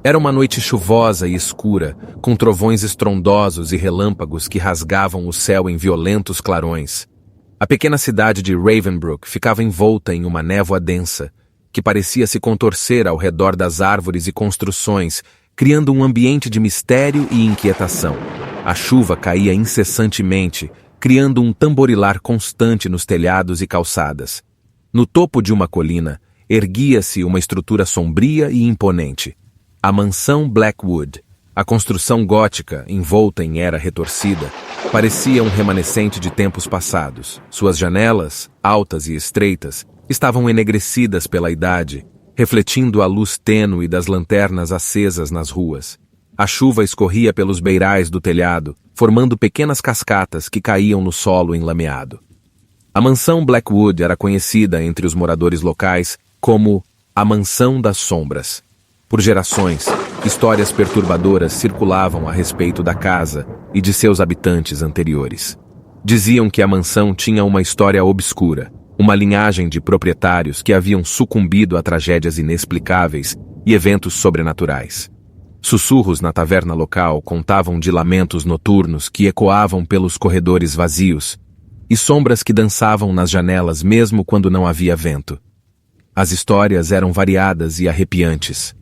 Era uma noite chuvosa e escura, com trovões estrondosos e relâmpagos que rasgavam o céu em violentos clarões. A pequena cidade de Ravenbrook ficava envolta em uma névoa densa, que parecia se contorcer ao redor das árvores e construções, criando um ambiente de mistério e inquietação. A chuva caía incessantemente, criando um tamborilar constante nos telhados e calçadas. No topo de uma colina, erguia-se uma estrutura sombria e imponente. A mansão Blackwood, a construção gótica, envolta em era retorcida, parecia um remanescente de tempos passados. Suas janelas, altas e estreitas, estavam enegrecidas pela idade, refletindo a luz tênue das lanternas acesas nas ruas. A chuva escorria pelos beirais do telhado, formando pequenas cascatas que caíam no solo enlameado. A mansão Blackwood era conhecida entre os moradores locais como a Mansão das Sombras. Por gerações, histórias perturbadoras circulavam a respeito da casa e de seus habitantes anteriores. Diziam que a mansão tinha uma história obscura, uma linhagem de proprietários que haviam sucumbido a tragédias inexplicáveis e eventos sobrenaturais. Sussurros na taverna local contavam de lamentos noturnos que ecoavam pelos corredores vazios e sombras que dançavam nas janelas mesmo quando não havia vento. As histórias eram variadas e arrepiantes.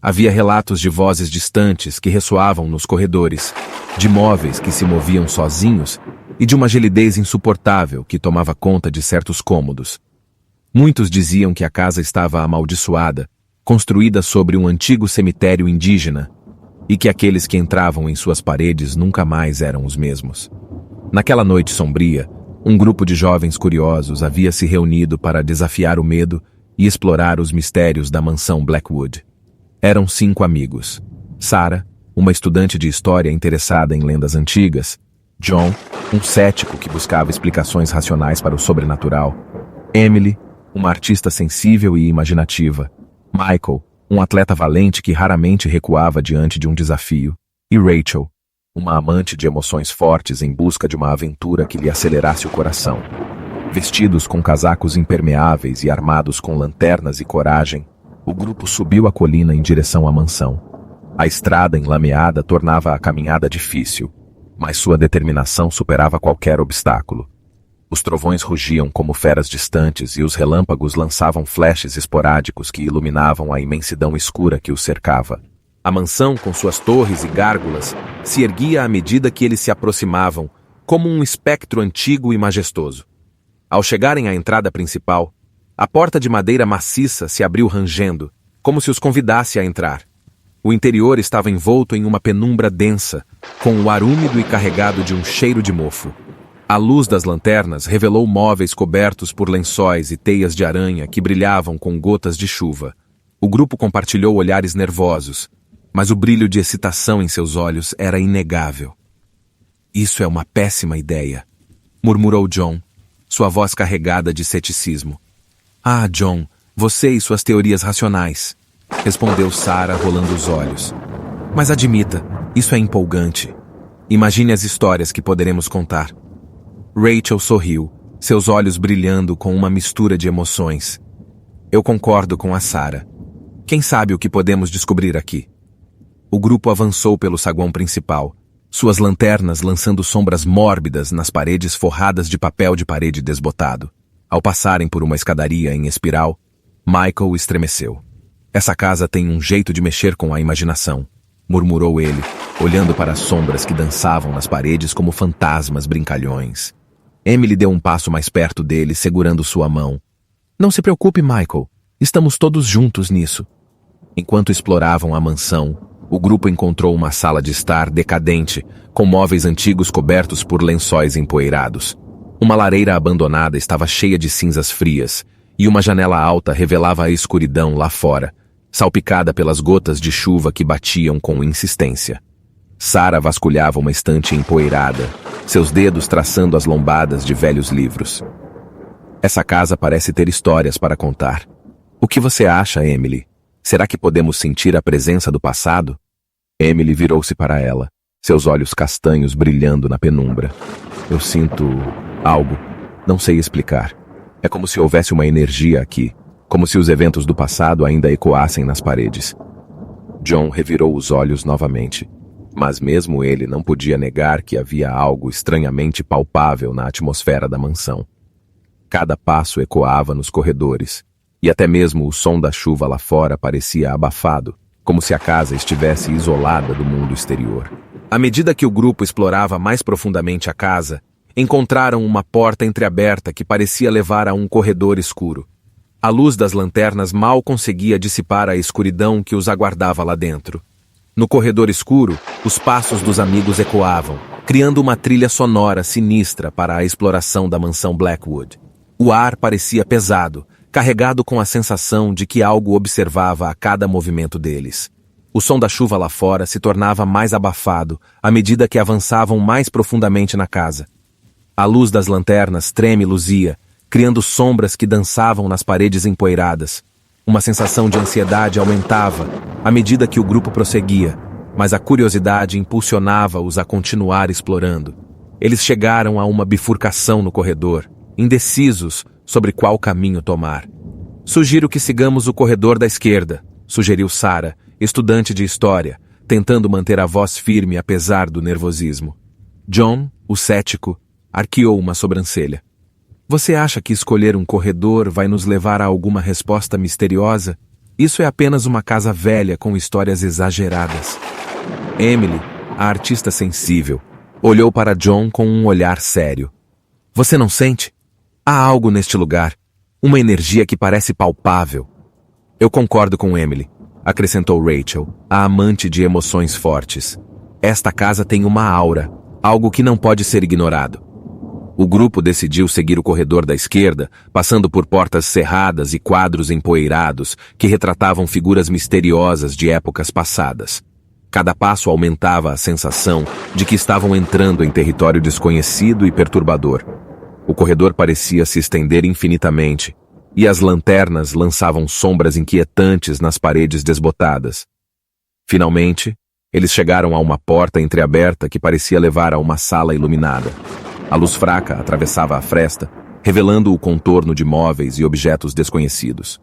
Havia relatos de vozes distantes que ressoavam nos corredores, de móveis que se moviam sozinhos e de uma gelidez insuportável que tomava conta de certos cômodos. Muitos diziam que a casa estava amaldiçoada, construída sobre um antigo cemitério indígena, e que aqueles que entravam em suas paredes nunca mais eram os mesmos. Naquela noite sombria, um grupo de jovens curiosos havia se reunido para desafiar o medo e explorar os mistérios da mansão Blackwood. Eram 5 amigos. Sarah, uma estudante de história interessada em lendas antigas. John, um cético que buscava explicações racionais para o sobrenatural. Emily, uma artista sensível e imaginativa. Michael, um atleta valente que raramente recuava diante de um desafio. E Rachel, uma amante de emoções fortes em busca de uma aventura que lhe acelerasse o coração. Vestidos com casacos impermeáveis e armados com lanternas e coragem, o grupo subiu a colina em direção à mansão. A estrada enlameada tornava a caminhada difícil, mas sua determinação superava qualquer obstáculo. Os trovões rugiam como feras distantes e os relâmpagos lançavam flashes esporádicos que iluminavam a imensidão escura que os cercava. A mansão, com suas torres e gárgulas, se erguia à medida que eles se aproximavam, como um espectro antigo e majestoso. Ao chegarem à entrada principal, a porta de madeira maciça se abriu rangendo, como se os convidasse a entrar. O interior estava envolto em uma penumbra densa, com o ar úmido e carregado de um cheiro de mofo. A luz das lanternas revelou móveis cobertos por lençóis e teias de aranha que brilhavam com gotas de chuva. O grupo compartilhou olhares nervosos, mas o brilho de excitação em seus olhos era inegável. "Isso é uma péssima ideia", murmurou John, sua voz carregada de ceticismo. "Ah, John, você e suas teorias racionais", respondeu Sarah rolando os olhos. "Mas admita, isso é empolgante. Imagine as histórias que poderemos contar." Rachel sorriu, seus olhos brilhando com uma mistura de emoções. "Eu concordo com a Sarah. Quem sabe o que podemos descobrir aqui?" O grupo avançou pelo saguão principal, suas lanternas lançando sombras mórbidas nas paredes forradas de papel de parede desbotado. Ao passarem por uma escadaria em espiral, Michael estremeceu. "Essa casa tem um jeito de mexer com a imaginação", murmurou ele, olhando para as sombras que dançavam nas paredes como fantasmas brincalhões. Emily deu um passo mais perto dele, segurando sua mão. "Não se preocupe, Michael. Estamos todos juntos nisso." Enquanto exploravam a mansão, o grupo encontrou uma sala de estar decadente, com móveis antigos cobertos por lençóis empoeirados. Uma lareira abandonada estava cheia de cinzas frias, e uma janela alta revelava a escuridão lá fora, salpicada pelas gotas de chuva que batiam com insistência. Sarah vasculhava uma estante empoeirada, seus dedos traçando as lombadas de velhos livros. "Essa casa parece ter histórias para contar. O que você acha, Emily? Será que podemos sentir a presença do passado?" Emily virou-se para ela, seus olhos castanhos brilhando na penumbra. "Eu sinto algo. Não sei explicar. É como se houvesse uma energia aqui, como se os eventos do passado ainda ecoassem nas paredes." John revirou os olhos novamente, mas mesmo ele não podia negar que havia algo estranhamente palpável na atmosfera da mansão. Cada passo ecoava nos corredores, e até mesmo o som da chuva lá fora parecia abafado, como se a casa estivesse isolada do mundo exterior. À medida que o grupo explorava mais profundamente a casa, encontraram uma porta entreaberta que parecia levar a um corredor escuro. A luz das lanternas mal conseguia dissipar a escuridão que os aguardava lá dentro. No corredor escuro, os passos dos amigos ecoavam, criando uma trilha sonora sinistra para a exploração da mansão Blackwood. O ar parecia pesado, carregado com a sensação de que algo observava a cada movimento deles. O som da chuva lá fora se tornava mais abafado à medida que avançavam mais profundamente na casa. A luz das lanternas treme-luzia, criando sombras que dançavam nas paredes empoeiradas. Uma sensação de ansiedade aumentava à medida que o grupo prosseguia, mas a curiosidade impulsionava-os a continuar explorando. Eles chegaram a uma bifurcação no corredor, indecisos sobre qual caminho tomar. Sugiro que sigamos o corredor da esquerda, sugeriu Sarah, estudante de história, tentando manter a voz firme apesar do nervosismo. John, o cético, arqueou uma sobrancelha. Você acha que escolher um corredor vai nos levar a alguma resposta misteriosa? Isso é apenas uma casa velha com histórias exageradas. Emily, a artista sensível, olhou para John com um olhar sério. Você não sente? Há algo neste lugar, uma energia que parece palpável. Eu concordo com Emily, acrescentou Rachel, a amante de emoções fortes. Esta casa tem uma aura, algo que não pode ser ignorado. O grupo decidiu seguir o corredor da esquerda, passando por portas cerradas e quadros empoeirados que retratavam figuras misteriosas de épocas passadas. Cada passo aumentava a sensação de que estavam entrando em território desconhecido e perturbador. O corredor parecia se estender infinitamente, e as lanternas lançavam sombras inquietantes nas paredes desbotadas. Finalmente, eles chegaram a uma porta entreaberta que parecia levar a uma sala iluminada. A luz fraca atravessava a fresta, revelando o contorno de móveis e objetos desconhecidos.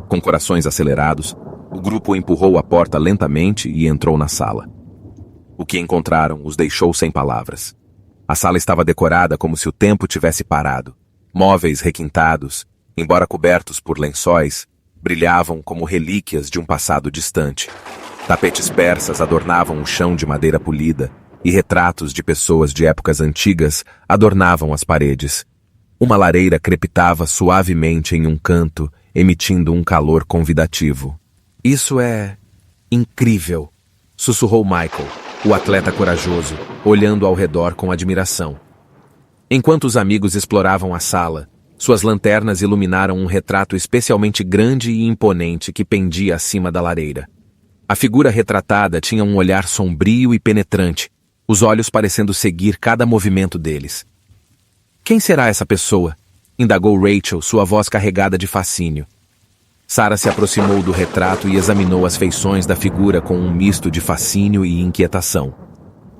Com corações acelerados, o grupo empurrou a porta lentamente e entrou na sala. O que encontraram os deixou sem palavras. A sala estava decorada como se o tempo tivesse parado. Móveis requintados, embora cobertos por lençóis, brilhavam como relíquias de um passado distante. Tapetes persas adornavam o chão de madeira polida, e retratos de pessoas de épocas antigas adornavam as paredes. Uma lareira crepitava suavemente em um canto, emitindo um calor convidativo. Isso é incrível, sussurrou Michael, o atleta corajoso, olhando ao redor com admiração. Enquanto os amigos exploravam a sala, suas lanternas iluminaram um retrato especialmente grande e imponente que pendia acima da lareira. A figura retratada tinha um olhar sombrio e penetrante, os olhos parecendo seguir cada movimento deles. Quem será essa pessoa? Indagou Rachel, sua voz carregada de fascínio. Sarah se aproximou do retrato e examinou as feições da figura com um misto de fascínio e inquietação.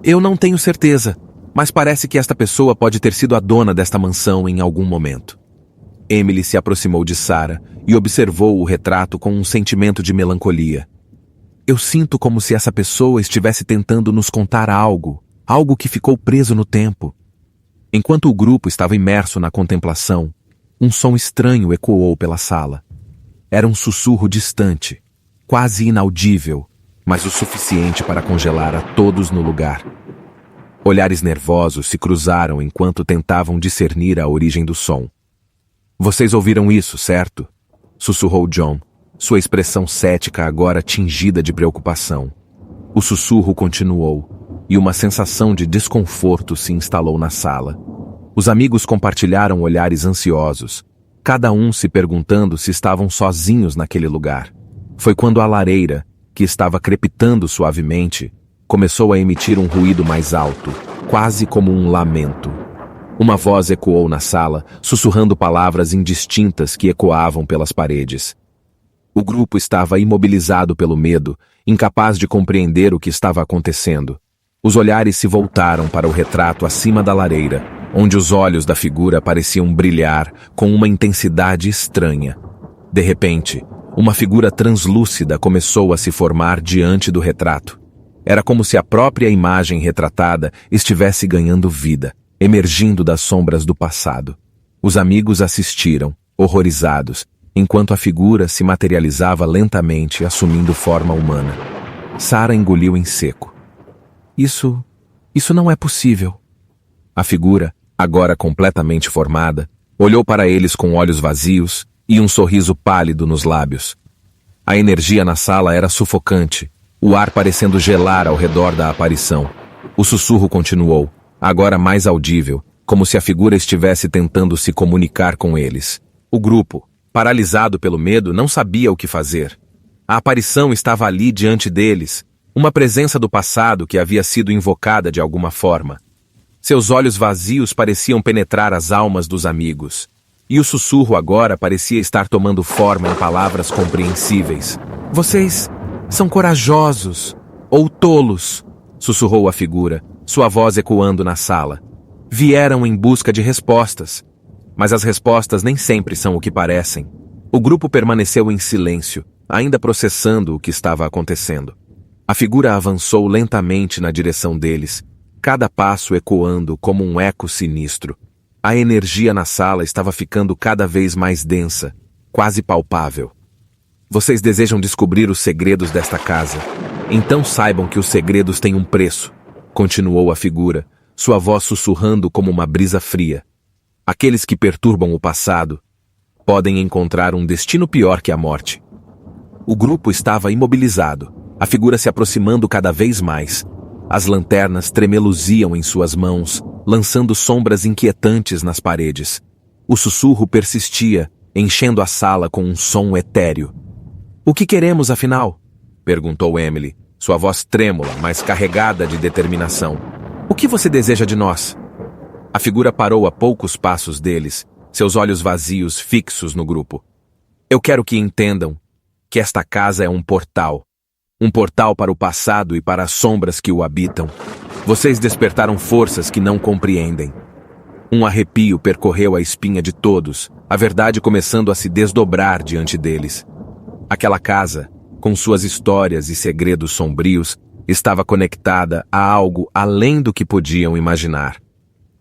Eu não tenho certeza, mas parece que esta pessoa pode ter sido a dona desta mansão em algum momento. Emily se aproximou de Sarah e observou o retrato com um sentimento de melancolia. Eu sinto como se essa pessoa estivesse tentando nos contar algo que ficou preso no tempo. Enquanto o grupo estava imerso na contemplação, um som estranho ecoou pela sala. Era um sussurro distante, quase inaudível, mas o suficiente para congelar a todos no lugar. Olhares nervosos se cruzaram enquanto tentavam discernir a origem do som. Vocês ouviram isso, certo? Sussurrou John, sua expressão cética agora tingida de preocupação. O sussurro continuou, e uma sensação de desconforto se instalou na sala. Os amigos compartilharam olhares ansiosos, cada um se perguntando se estavam sozinhos naquele lugar. Foi quando a lareira, que estava crepitando suavemente, começou a emitir um ruído mais alto, quase como um lamento. Uma voz ecoou na sala, sussurrando palavras indistintas que ecoavam pelas paredes. O grupo estava imobilizado pelo medo, incapaz de compreender o que estava acontecendo. Os olhares se voltaram para o retrato acima da lareira, onde os olhos da figura pareciam brilhar com uma intensidade estranha. De repente, Uma figura translúcida começou a se formar diante do retrato. Era como se a própria imagem retratada estivesse ganhando vida, emergindo das sombras do passado. Os amigos assistiram, horrorizados, enquanto a figura se materializava lentamente, assumindo forma humana. Sarah engoliu em seco. Isso não é possível. A figura, agora completamente formada, olhou para eles com olhos vazios e um sorriso pálido nos lábios. A energia na sala era sufocante, o ar parecendo gelar ao redor da aparição. O sussurro continuou, agora mais audível, como se a figura estivesse tentando se comunicar com eles. O grupo, paralisado pelo medo, não sabia o que fazer. A aparição estava ali diante deles, uma presença do passado que havia sido invocada de alguma forma. Seus olhos vazios pareciam penetrar as almas dos amigos. E o sussurro agora parecia estar tomando forma em palavras compreensíveis. Vocês são corajosos ou tolos, sussurrou a figura, sua voz ecoando na sala. Vieram em busca de respostas, mas as respostas nem sempre são o que parecem. O grupo permaneceu em silêncio, ainda processando o que estava acontecendo. A figura avançou lentamente na direção deles, cada passo ecoando como um eco sinistro. A energia na sala estava ficando cada vez mais densa, quase palpável. Vocês desejam descobrir os segredos desta casa? Então saibam que os segredos têm um preço, continuou a figura, sua voz sussurrando como uma brisa fria. Aqueles que perturbam o passado podem encontrar um destino pior que a morte. O grupo estava imobilizado, a figura se aproximando cada vez mais. As lanternas tremeluziam em suas mãos, lançando sombras inquietantes nas paredes. O sussurro persistia, enchendo a sala com um som etéreo. "O que queremos, afinal?" perguntou Emily, sua voz trêmula, mas carregada de determinação. "O que você deseja de nós?" A figura parou a poucos passos deles, seus olhos vazios fixos no grupo. "Eu quero que entendam que esta casa é um portal. Um portal para o passado e para as sombras que o habitam. Vocês despertaram forças que não compreendem." Um arrepio percorreu a espinha de todos, a verdade começando a se desdobrar diante deles. Aquela casa, com suas histórias e segredos sombrios, estava conectada a algo além do que podiam imaginar.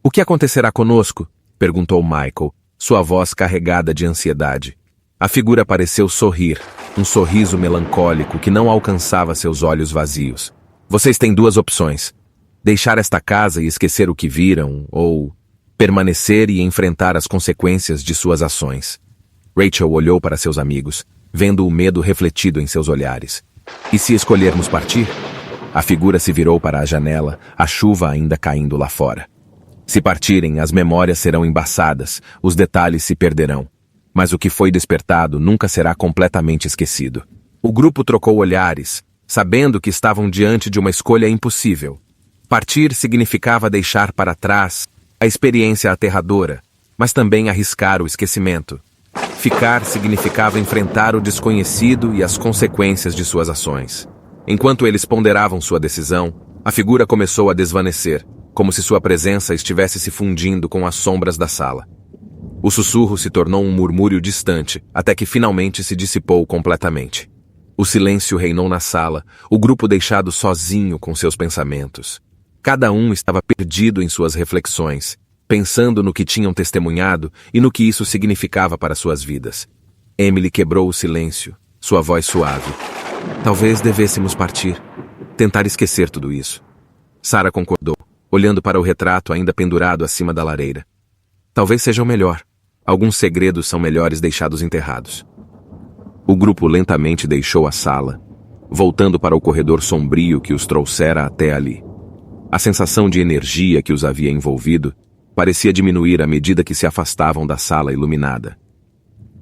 "O que acontecerá conosco?" perguntou Michael, sua voz carregada de ansiedade. A figura pareceu sorrir, um sorriso melancólico que não alcançava seus olhos vazios. "Vocês têm duas opções. Deixar esta casa e esquecer o que viram, ou permanecer e enfrentar as consequências de suas ações." Rachel olhou para seus amigos, vendo o medo refletido em seus olhares. "E se escolhermos partir?" A figura se virou para a janela, a chuva ainda caindo lá fora. "Se partirem, as memórias serão embaçadas, os detalhes se perderão. Mas o que foi despertado nunca será completamente esquecido." O grupo trocou olhares, sabendo que estavam diante de uma escolha impossível. Partir significava deixar para trás a experiência aterradora, mas também arriscar o esquecimento. Ficar significava enfrentar o desconhecido e as consequências de suas ações. Enquanto eles ponderavam sua decisão, a figura começou a desvanecer, como se sua presença estivesse se fundindo com as sombras da sala. O sussurro se tornou um murmúrio distante, até que finalmente se dissipou completamente. O silêncio reinou na sala, o grupo deixado sozinho com seus pensamentos. Cada um estava perdido em suas reflexões, pensando no que tinham testemunhado e no que isso significava para suas vidas. Emily quebrou o silêncio, sua voz suave. "Talvez devêssemos partir, tentar esquecer tudo isso." Sarah concordou, olhando para o retrato ainda pendurado acima da lareira. "Talvez seja o melhor. Alguns segredos são melhores deixados enterrados." O grupo lentamente deixou a sala, voltando para o corredor sombrio que os trouxera até ali. A sensação de energia que os havia envolvido parecia diminuir à medida que se afastavam da sala iluminada.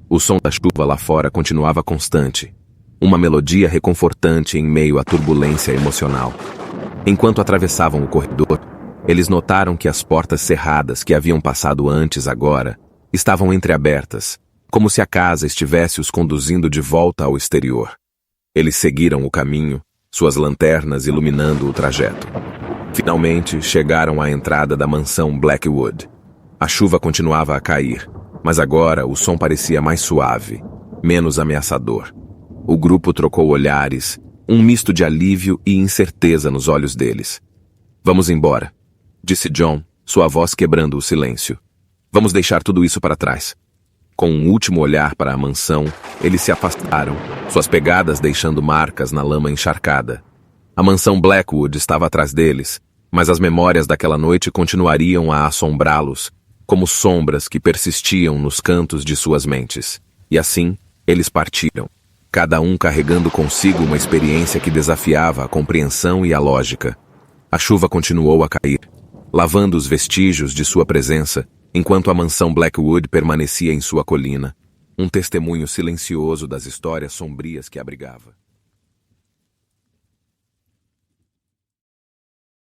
O som da chuva lá fora continuava constante, uma melodia reconfortante em meio à turbulência emocional. Enquanto atravessavam o corredor, eles notaram que as portas cerradas que haviam passado antes agora estavam entreabertas, como se a casa estivesse os conduzindo de volta ao exterior. Eles seguiram o caminho, suas lanternas iluminando o trajeto. Finalmente, chegaram à entrada da mansão Blackwood. A chuva continuava a cair, mas agora o som parecia mais suave, menos ameaçador. O grupo trocou olhares, um misto de alívio e incerteza nos olhos deles. Vamos embora, disse John, sua voz quebrando o silêncio. Vamos deixar tudo isso para trás. Com um último olhar para a mansão, eles se afastaram, suas pegadas deixando marcas na lama encharcada. A mansão Blackwood estava atrás deles, mas as memórias daquela noite continuariam a assombrá-los, como sombras que persistiam nos cantos de suas mentes. E assim, eles partiram, cada um carregando consigo uma experiência que desafiava a compreensão e a lógica. A chuva continuou a cair, lavando os vestígios de sua presença, enquanto a mansão Blackwood permanecia em sua colina, um testemunho silencioso das histórias sombrias que abrigava.